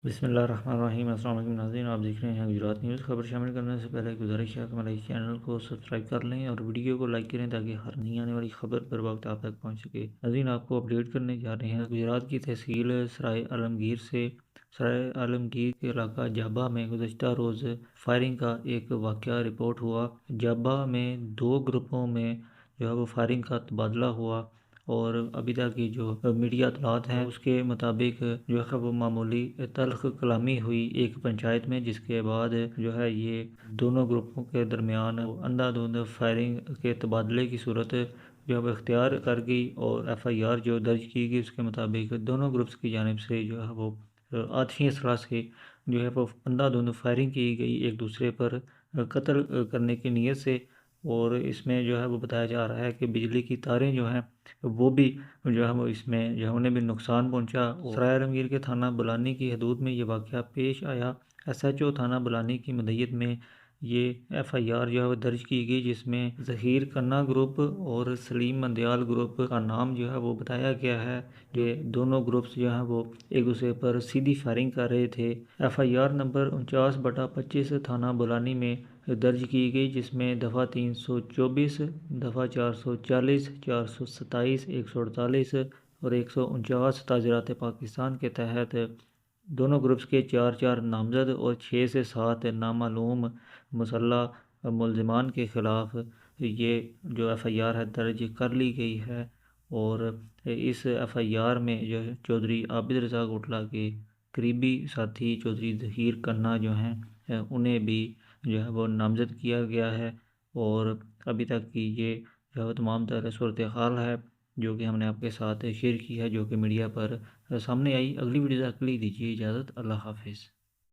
بسم اللہ الرحمن الرحیم۔ السلام علیکم ناظرین، آپ دیکھ رہے ہیں گجرات نیوز۔ خبر شامل کرنے سے پہلے گزارش ہے کہ ہمارے چینل کو سبسکرائب کر لیں اور ویڈیو کو لائک کریں تاکہ ہر نئی آنے والی خبر پر وقت آپ تک پہنچ سکے۔ ناظرین، آپ کو اپڈیٹ کرنے جا رہے ہیں گجرات کی تحصیل سرائے عالمگیر سے۔ سرائے عالمگیر کے علاقہ جابہ میں گزشتہ روز فائرنگ کا ایک واقعہ رپورٹ ہوا۔ جابہ میں دو گروپوں میں جو ہے وہ فائرنگ کا تبادلہ ہوا، اور ابھی تک کی جو میڈیا اطلاعات ہیں اس کے مطابق جو ہے وہ معمولی تلخ کلامی ہوئی ایک پنچایت میں، جس کے بعد جو ہے یہ دونوں گروپوں کے درمیان اندھا دھند فائرنگ کے تبادلے کی صورت جو ہے وہ اختیار کر گئی، اور ایف آئی آر جو درج کی گئی اس کے مطابق دونوں گروپس کی جانب سے جو ہے وہ آتشی اسلحہ سے جو ہے وہ اندھا دھند فائرنگ کی گئی ایک دوسرے پر قتل کرنے کی نیت سے۔ اور اس میں جو ہے وہ بتایا جا رہا ہے کہ بجلی کی تاریں جو ہیں وہ بھی جو ہے وہ اس میں جو ہے انہیں بھی نقصان پہنچا۔ سرائے عالمگیر کے تھانہ بولانی کی حدود میں یہ واقعہ پیش آیا۔ ایس ایچ او تھانہ بولانی کی مدعیت میں یہ ایف آئی آر جو ہے وہ درج کی گئی، جس میں ظہیر کنا گروپ اور سلیم مندیال گروپ کا نام جو ہے وہ بتایا گیا ہے۔ یہ دونوں گروپس جو ہیں وہ ایک دوسرے پر سیدھی فائرنگ کر رہے تھے۔ ایف آئی آر نمبر 49/25 تھانہ بولانی میں درج کی گئی، جس میں دفعہ 324، دفعہ 440، 427، 148 اور 149 تعزیرات پاکستان کے تحت دونوں گروپس کے 4 نامزد اور 6 سے 7 نامعلوم مسلح ملزمان کے خلاف یہ جو ایف آئی آر ہے درج کر لی گئی ہے۔ اور اس ایف آئی آر میں جو چودھری عابد رضا گوٹلہ کے قریبی ساتھی چودھری ظہیر کنا جو ہیں انہیں بھی جو ہے وہ نامزد کیا گیا ہے۔ اور ابھی تک کی یہ جو ہے تمام تر صورتحال ہے جو کہ ہم نے آپ کے ساتھ شیئر کی ہے، جو کہ میڈیا پر سامنے آئی۔ اگلی ویڈیو تک کے لیے دیجیے اجازت۔ اللہ حافظ۔